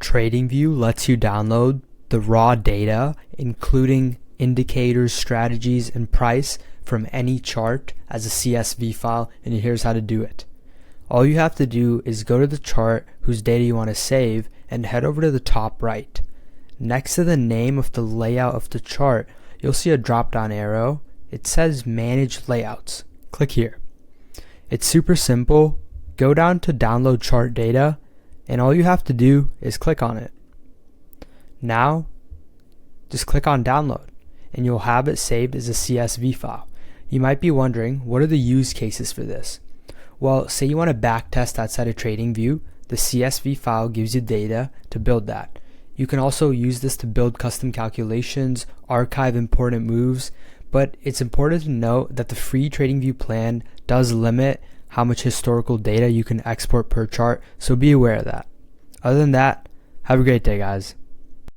TradingView lets you download the raw data, including indicators, strategies, and price from any chart as a CSV file, and here's how to do it. All you have to do is go to the chart whose data you want to save and head over to the top right. Next to the name of the layout of the chart, you'll see a drop-down arrow. It says Manage Layouts. Click here. It's super simple. Go down to Download Chart Data, and all you have to do is click on it. Now, just click on Download, and you'll have it saved as a CSV file. You might be wondering, what are the use cases for this? Well, say you want to backtest outside of TradingView, the CSV file gives you data to build that. You can also use this to build custom calculations, archive important moves, but it's important to note that the free TradingView plan does limit how much historical data you can export per chart, so be aware of that. Other than that, have a great day, guys.